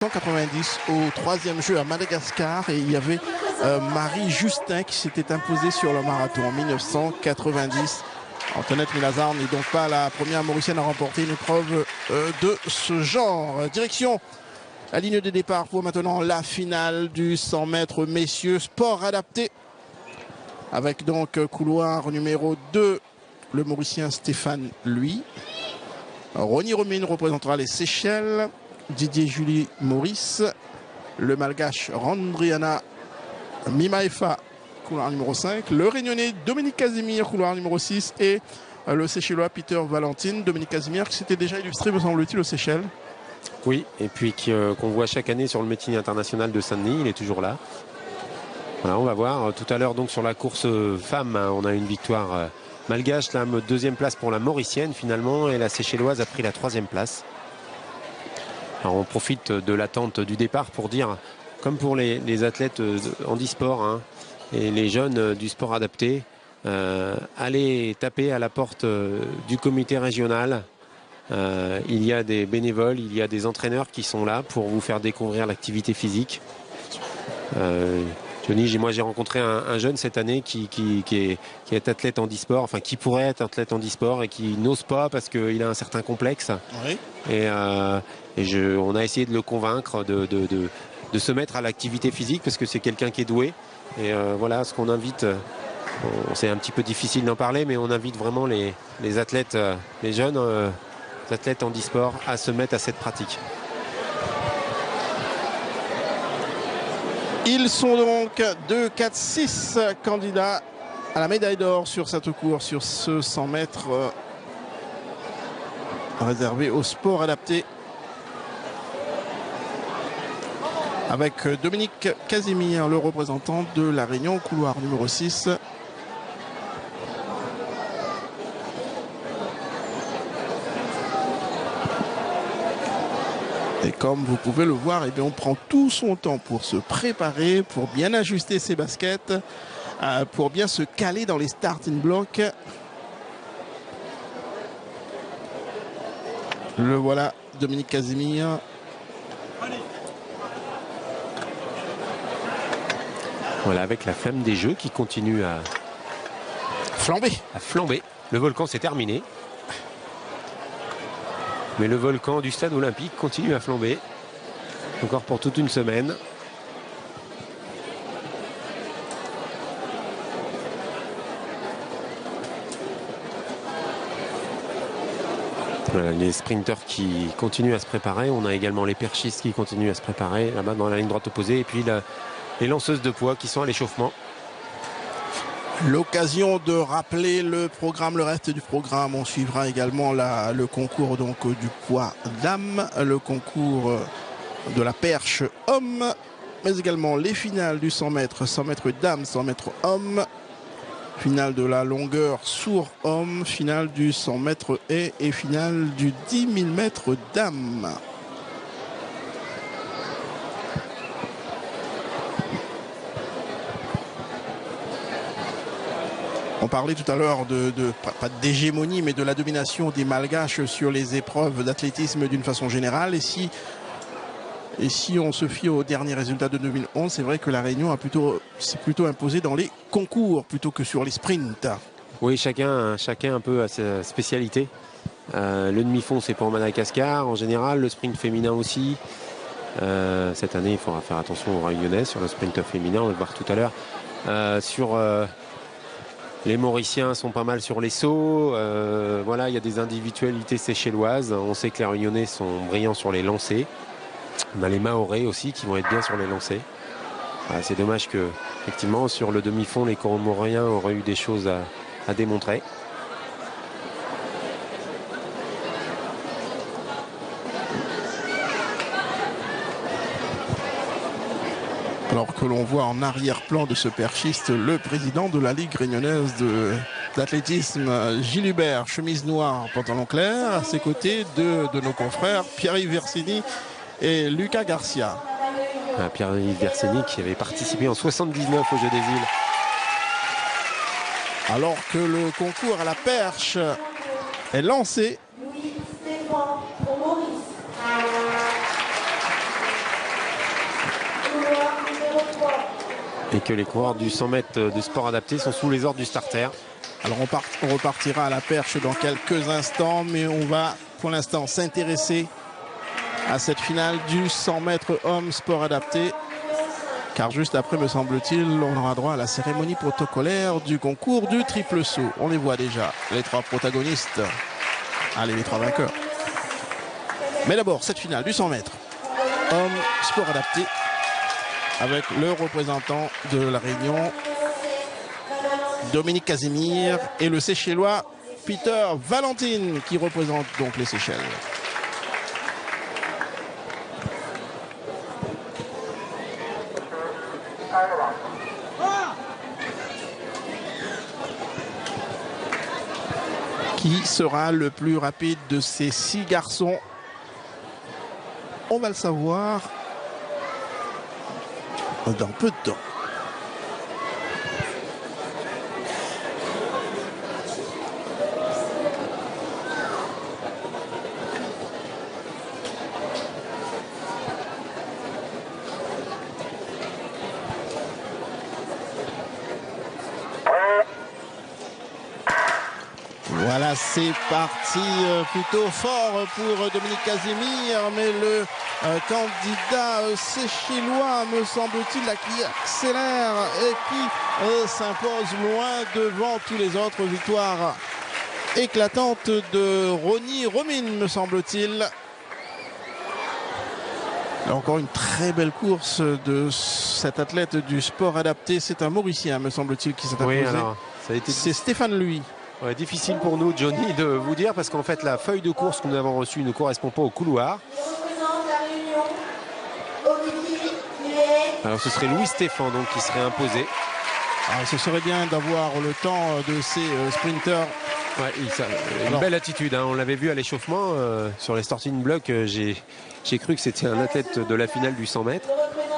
1990 au troisième jeu à Madagascar et il y avait Marie Justin qui s'était imposée sur le marathon en 1990. Antoinette Milazard n'est donc pas la première mauricienne à remporter une épreuve de ce genre. Direction la ligne de départ pour maintenant la finale du 100 mètres messieurs, sport adapté. Avec donc couloir numéro 2, le mauricien Stéphane Lui. Ronnie Romine représentera les Seychelles. Didier Julie Maurice, le malgache Randriana Mimaefa, couloir numéro 5, le réunionnais Dominique Casimir, couloir numéro 6, et le séchellois Peter Valentine. Dominique Casimir qui s'était déjà illustré, me semble-t-il, aux Seychelles. Oui, et puis qu'on voit chaque année sur le meeting international de Saint-Denis, il est toujours là. Voilà, on va voir tout à l'heure donc sur la course femme, on a une victoire malgache, la deuxième place pour la mauricienne finalement, et la séchelloise a pris la troisième place. Alors on profite de l'attente du départ pour dire, comme pour les athlètes handisport hein, et les jeunes du sport adapté, allez taper à la porte du comité régional. Il y a des bénévoles, il y a des entraîneurs qui sont là pour vous faire découvrir l'activité physique. Johnny, moi j'ai rencontré un jeune cette année qui est athlète handisport, enfin qui pourrait être athlète handisport et qui n'ose pas parce qu'il a un certain complexe. Oui. On a essayé de le convaincre de se mettre à l'activité physique parce que c'est quelqu'un qui est doué. Et voilà ce qu'on invite. C'est un petit peu difficile d'en parler, mais on invite vraiment les athlètes, les jeunes athlètes handisport à se mettre à cette pratique. Ils sont donc 2, 4, 6 candidats à la médaille d'or sur cette course, sur ce 100 mètres réservé au sport adapté. Avec Dominique Casimir, le représentant de la Réunion, couloir numéro 6. Et comme vous pouvez le voir, eh bien, on prend tout son temps pour se préparer, pour bien ajuster ses baskets, pour bien se caler dans les starting blocks. Le voilà, Dominique Casimir. Voilà, avec la flamme des Jeux qui continue à flamber. Le volcan s'est terminé. Mais le volcan du stade olympique continue à flamber. Encore pour toute une semaine. Voilà, les sprinteurs qui continuent à se préparer. On a également les perchistes qui continuent à se préparer là-bas dans la ligne droite opposée. Et puis les lanceuses de poids qui sont à l'échauffement. L'occasion de rappeler le programme, le reste du programme. On suivra également le concours donc, du poids dames, le concours de la perche homme, mais également les finales du 100 mètres dames, 100 mètres hommes, finale de la longueur sourd homme, finale du 100 mètres haies et finale du 10 000 mètres dames. On parlait tout à l'heure pas d'hégémonie, mais de la domination des Malgaches sur les épreuves d'athlétisme d'une façon générale. Et si on se fie aux derniers résultats de 2011, c'est vrai que la Réunion s'est plutôt imposée dans les concours plutôt que sur les sprints. Oui, chacun un peu a sa spécialité. Le demi-fond, c'est pour Madagascar en général, le sprint féminin aussi. Cette année, il faudra faire attention aux Réunionnais sur le sprint féminin, on va le voir tout à l'heure. Les Mauriciens sont pas mal sur les sauts. Voilà, il y a des individualités séchelloises. On sait que les Réunionnais sont brillants sur les lancers. On a les Mahorais aussi qui vont être bien sur les lancers. Voilà, c'est dommage que, effectivement, sur le demi-fond, les Comoriens auraient eu des choses à démontrer. Alors que l'on voit en arrière-plan de ce perchiste le président de la Ligue réunionnaise d'athlétisme, Gilles Hubert, chemise noire, pantalon clair, à ses côtés de nos confrères Pierre-Yves Versini et Lucas Garcia. Pierre-Yves Versini qui avait participé en 79 aux Jeux des Îles. Alors que le concours à la perche est lancé. Et que les coureurs du 100 mètres de sport adapté sont sous les ordres du starter. Alors on repartira à la perche dans quelques instants, mais on va pour l'instant s'intéresser à cette finale du 100 mètres hommes sport adapté. Car juste après, me semble-t-il, on aura droit à la cérémonie protocolaire du concours du triple saut. On les voit déjà, les 3 protagonistes. Allez, les 3 vainqueurs. Mais d'abord, cette finale du 100 mètres hommes sport adapté avec le représentant de la Réunion, Dominique Casimir, et le Seychellois Peter Valentine qui représente donc les Seychelles. Qui sera le plus rapide de ces 6 garçons? On va le savoir dans peu de temps. Voilà, c'est parti plutôt fort pour Dominique Casimir, mais le candidat séchellois, me semble-t-il, là, qui accélère et qui s'impose loin devant tous les autres. Victoire éclatante de Ronnie Romine, me semble-t-il. Encore une très belle course de cet athlète du sport adapté. C'est un Mauricien, me semble-t-il, qui s'est imposé. Oui, c'est Stéphane Lui. Ouais, difficile pour nous, Johnny, de vous dire, parce qu'en fait la feuille de course que nous avons reçue ne correspond pas au couloir. Alors ce serait Louis Stéphane donc qui serait imposé. Alors, ce serait bien d'avoir le temps de ces sprinters. Ouais, une belle attitude, hein. On l'avait vu à l'échauffement sur les starting blocks. J'ai cru que c'était un athlète de la finale du 100 mètres.